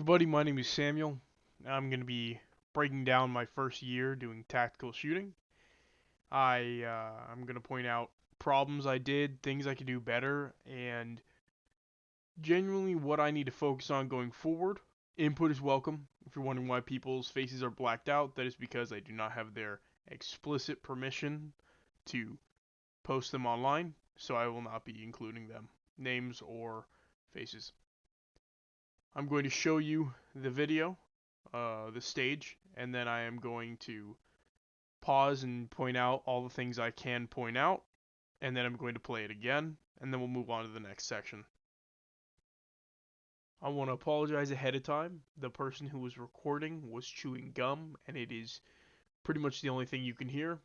everybody, my name is Samuel. I'm going to be breaking down my first year doing tactical shooting. I'm going to point out problems I did, things I could do better, and genuinely what I need to focus on going forward. Input is welcome. If you're wondering why people's faces are blacked out, that is because I do not have their explicit permission to post them online, so I will not be including them, names or faces. I'm going to show you the video, the stage, and then I am going to pause and point out all the things I can point out, and then I'm going to play it again, and then we'll move on to the next section. I want to apologize ahead of time. The person who was recording was chewing gum, and it is pretty much the only thing you can hear.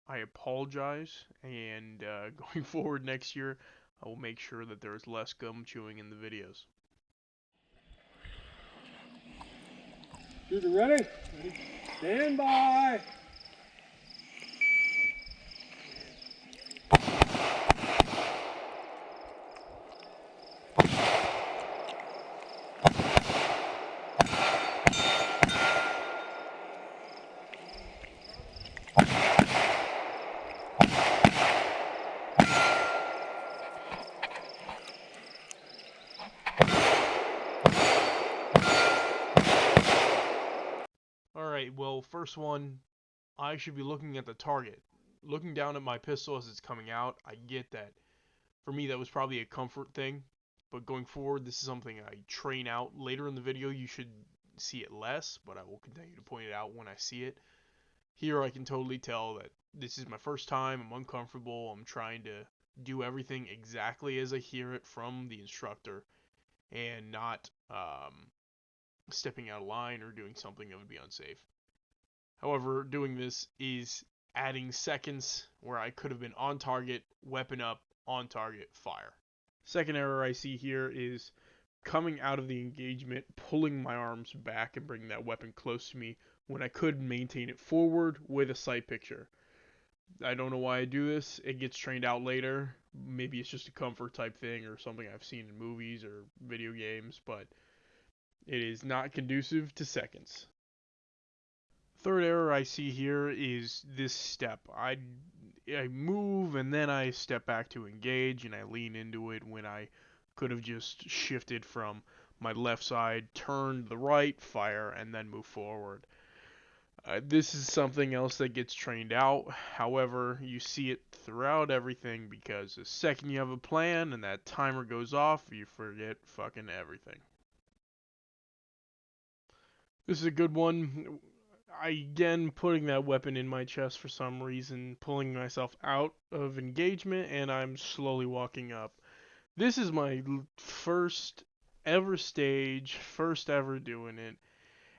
I apologize, and going forward next year, I will make sure that there is less gum chewing in the videos. Shooter ready? Ready. Stand by. Alright, well, first one, I should be looking at the target. Looking down at my pistol as it's coming out, I get that. For me, that was probably a comfort thing, but going forward, this is something I train out. Later in the video, you should see it less, but I will continue to point it out when I see it. Here, I can totally tell that this is my first time, I'm uncomfortable, I'm trying to do everything exactly as I hear it from the instructor, and not stepping out of line or doing something that would be unsafe. However, doing this is adding seconds where I could have been on target, weapon up, on target, fire. Second error I see here is coming out of the engagement, pulling my arms back and bringing that weapon close to me when I could maintain it forward with a sight picture. I don't know why I do this. It gets trained out later. Maybe it's just a comfort type thing or something I've seen in movies or video games, but it is not conducive to seconds. Third error I see here is this step. I move and then I step back to engage and I lean into it when I could have just shifted from my left side, turned the right, fire, and then move forward. This is something else that gets trained out. However, you see it throughout everything because the second you have a plan and that timer goes off, you forget fucking everything. This is a good one. Again, putting that weapon in my chest for some reason, pulling myself out of engagement, and I'm slowly walking up. This is my first ever stage, first ever doing it,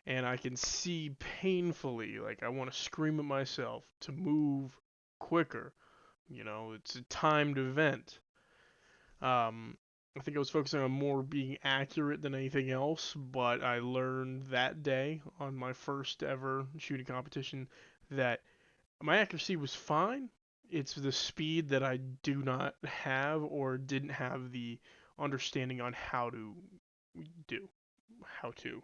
and I can see painfully, like I want to scream at myself to move quicker. You know, it's a timed event. I think I was focusing on more being accurate than anything else, but I learned that day on my first ever shooting competition that my accuracy was fine. It's the speed that I do not have or didn't have the understanding on how to do. How to.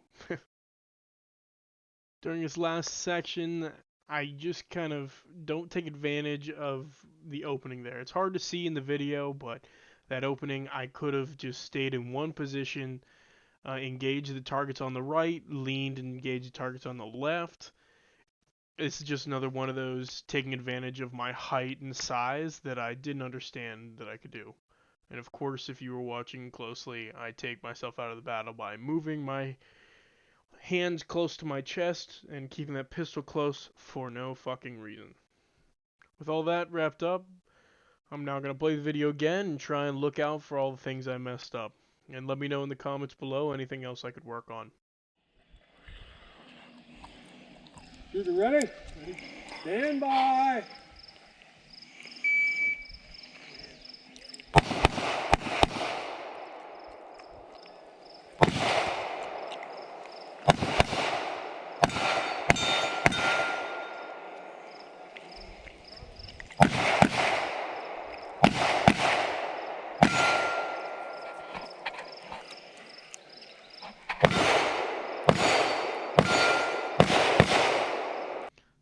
During this last section, I just kind of don't take advantage of the opening there. It's hard to see in the video, but that opening, I could have just stayed in one position, engaged the targets on the right, leaned and engaged the targets on the left. It's just another one of those taking advantage of my height and size that I didn't understand that I could do. And of course, if you were watching closely, I take myself out of the battle by moving my hands close to my chest and keeping that pistol close for no fucking reason. With all that wrapped up, I'm now going to play the video again and try and look out for all the things I messed up. And let me know in the comments below anything else I could work on. Shooter ready? Ready. Stand by.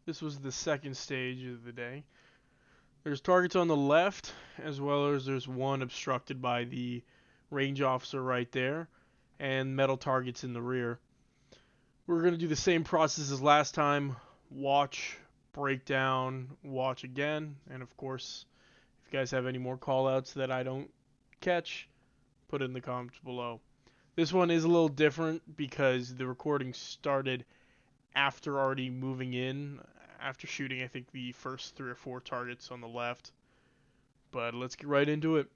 This was the second stage of the day. There's targets on the left, as well as there's one obstructed by the range officer right there, and metal targets in the rear. We're going to do the same process as last time. Watch, break down, watch again, and of course, if you guys have any more callouts that I don't catch, put it in the comments below. This one is a little different because the recording started after already moving in, after shooting I think the first 3 or 4 targets on the left. But let's get right into it.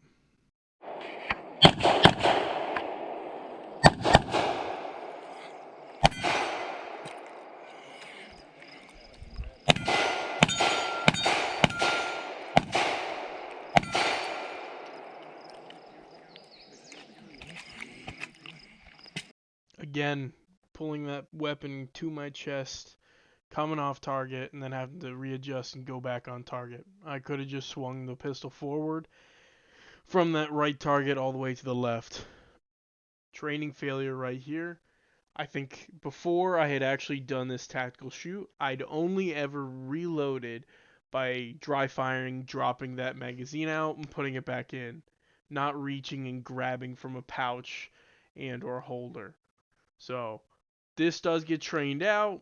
Again, pulling that weapon to my chest, coming off target, and then having to readjust and go back on target. I could have just swung the pistol forward from that right target all the way to the left. Training failure right here. I think before I had actually done this tactical shoot, I'd only ever reloaded by dry firing, dropping that magazine out, and putting it back in, not reaching and grabbing from a pouch and or holder. So this does get trained out.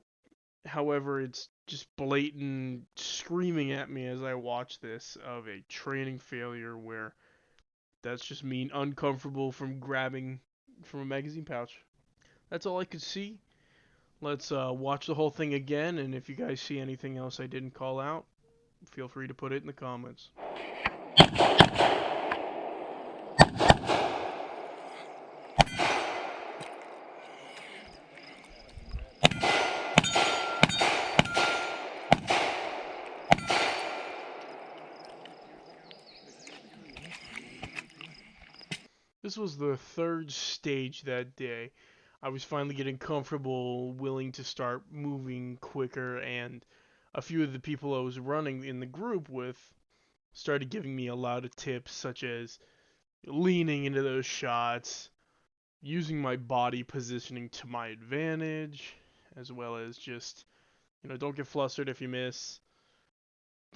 However, it's just blatant screaming at me as I watch this of a training failure where that's just me uncomfortable from grabbing from a magazine pouch. That's all I could see. Let's watch the whole thing again, and if you guys see anything else I didn't call out, feel free to put it in the comments. This was the third stage that day. I was finally getting comfortable, willing to start moving quicker, and a few of the people I was running in the group with started giving me a lot of tips, such as leaning into those shots, using my body positioning to my advantage, as well as just, don't get flustered if you miss,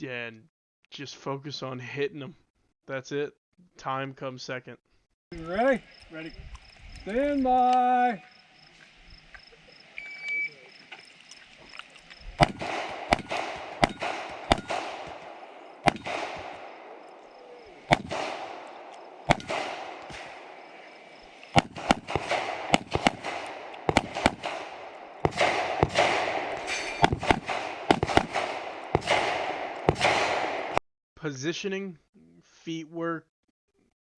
and just focus on hitting them. That's it. Time comes second. Ready? Ready. Stand by. Positioning, feet work,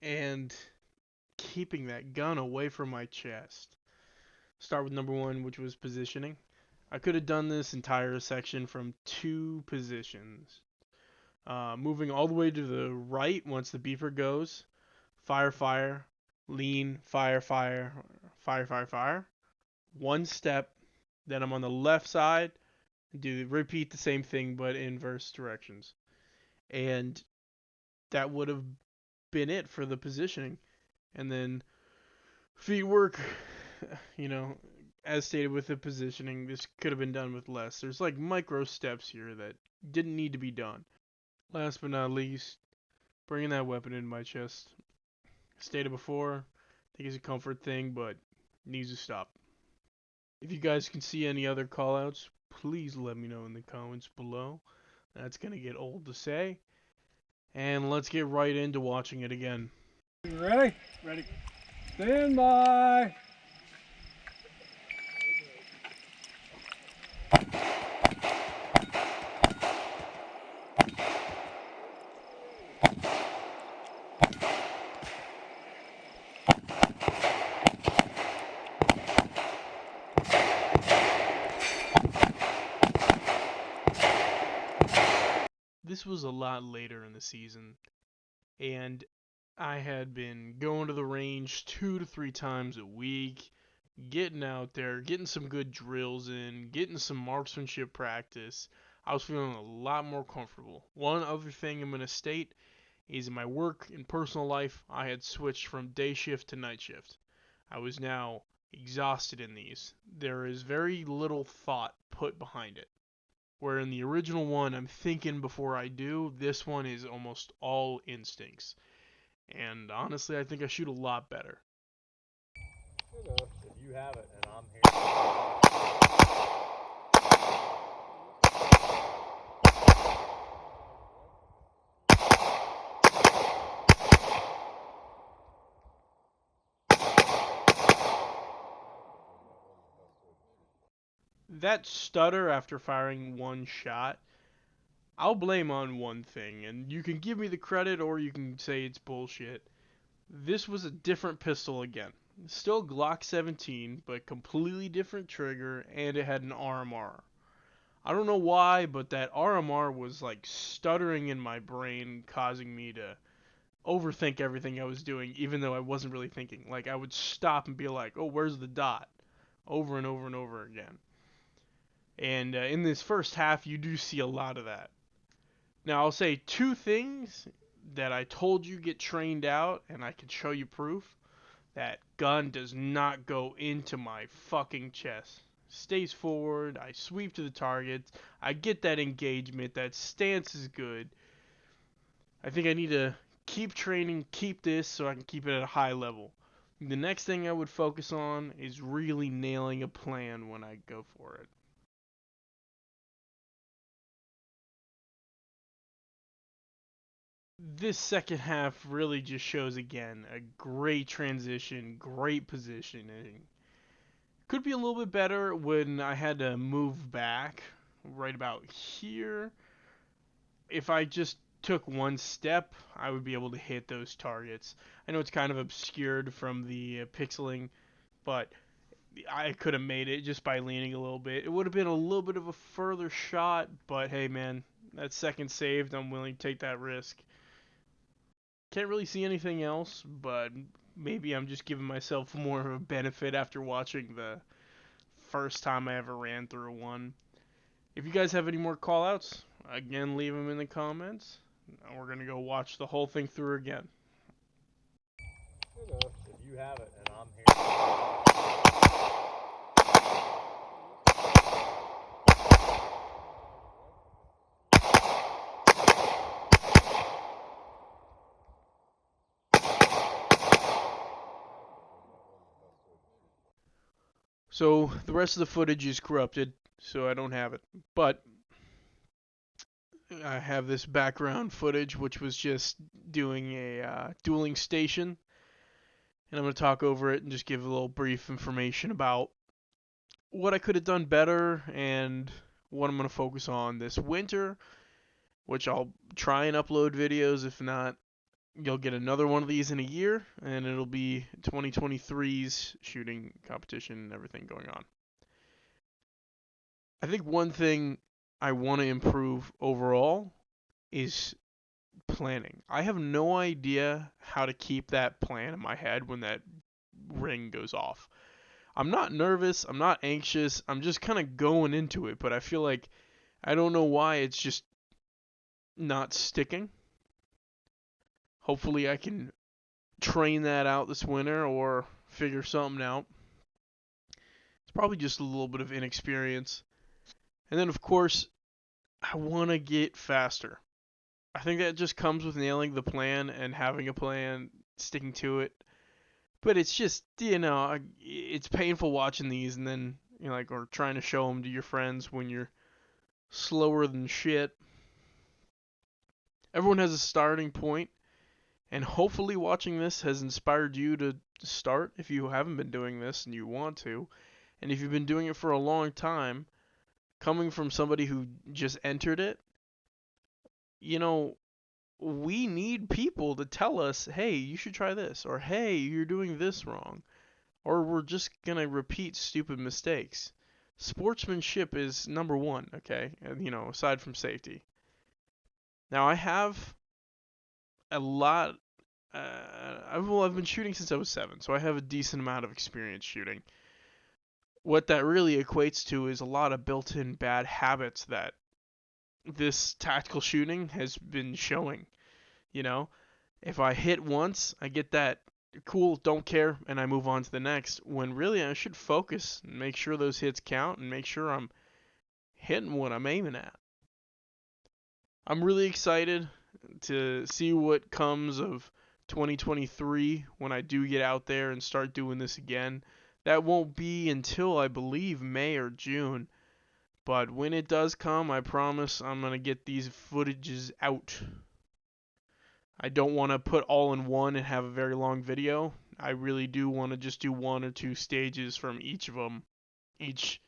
and keeping that gun away from my chest. Start with number 1, which was positioning. I could have done this entire section from 2 positions. Moving all the way to the right once the beeper goes. Fire, fire, lean, fire, fire, fire, fire, fire. 1 step. Then I'm on the left side. Repeat the same thing but inverse directions. And that would have been it for the positioning. And then feet work, as stated with the positioning, this could have been done with less. There's like micro steps here that didn't need to be done. Last but not least, bringing that weapon in my chest. Stated before, I think it's a comfort thing, but needs to stop. If you guys can see any other callouts, please let me know in the comments below. That's going to get old to say. And let's get right into watching it again. Ready? Ready. Stand by. This was a lot later in the season, and I had been going to the range 2 to 3 times a week, getting out there, getting some good drills in, getting some marksmanship practice. I was feeling a lot more comfortable. One other thing I'm going to state is in my work and personal life, I had switched from day shift to night shift. I was now exhausted in these. There is very little thought put behind it. Where in the original one, I'm thinking before I do. This one is almost all instincts. And honestly, I think I shoot a lot better. If you have it and I'm here. That stutter after firing one shot, I'll blame on one thing, and you can give me the credit or you can say it's bullshit. This was a different pistol again. Still Glock 17, but completely different trigger, and it had an RMR. I don't know why, but that RMR was like stuttering in my brain, causing me to overthink everything I was doing, even though I wasn't really thinking. Like, I would stop and be like, oh, where's the dot? Over and over and over again. And in this first half, you do see a lot of that. Now, I'll say two things that I told you get trained out, and I can show you proof. That gun does not go into my fucking chest. Stays forward, I sweep to the target, I get that engagement, that stance is good. I think I need to keep training, keep this so I can keep it at a high level. The next thing I would focus on is really nailing a plan when I go for it. This second half really just shows again a great transition, great positioning. Could be a little bit better when I had to move back right about here. If I just took one step, I would be able to hit those targets. I know it's kind of obscured from the pixeling, but I could have made it just by leaning a little bit. It would have been a little bit of a further shot, but hey man, that second saved, I'm willing to take that risk. Can't really see anything else, but maybe I'm just giving myself more of a benefit after watching the first time I ever ran through one. If you guys have any more callouts, again, leave them in the comments. We're going to go watch the whole thing through again. If you have it and I'm here. So the rest of the footage is corrupted, so I don't have it. But I have this background footage, which was just doing a dueling station. And I'm going to talk over it and just give a little brief information about what I could have done better and what I'm going to focus on this winter, which I'll try and upload videos. If not, you'll get another one of these in a year, and it'll be 2023's shooting competition and everything going on. I think one thing I want to improve overall is planning. I have no idea how to keep that plan in my head when that ring goes off. I'm not nervous, I'm not anxious, I'm just kind of going into it, but I feel like I don't know why it's just not sticking. Hopefully I can train that out this winter or figure something out. It's probably just a little bit of inexperience. And then, of course, I want to get faster. I think that just comes with nailing the plan and having a plan, sticking to it. But it's just, it's painful watching these and then, or trying to show them to your friends when you're slower than shit. Everyone has a starting point, and hopefully watching this has inspired you to start if you haven't been doing this and you want to. And if you've been doing it for a long time, coming from somebody who just entered it, we need people to tell us, hey, you should try this, or hey, you're doing this wrong, or we're just going to repeat stupid mistakes. Sportsmanship is number one, okay? Aside from safety. Now, I have a lot. I've been shooting since I was 7, so I have a decent amount of experience shooting. What that really equates to is a lot of built-in bad habits that this tactical shooting has been showing. If I hit once, I get that cool, don't care, and I move on to the next, when really I should focus and make sure those hits count and make sure I'm hitting what I'm aiming at. I'm really excited to see what comes of 2023 when I do get out there and start doing this again. That won't be until, I believe, May or June. But when it does come, I promise I'm going to get these footages out. I don't want to put all in one and have a very long video. I really do want to just do 1 or 2 stages from each of them. Each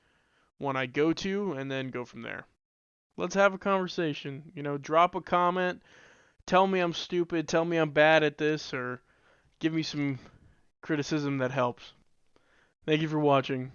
one I go to, and then go from there. Let's have a conversation. Drop a comment. Tell me I'm stupid. Tell me I'm bad at this. Or give me some criticism that helps. Thank you for watching.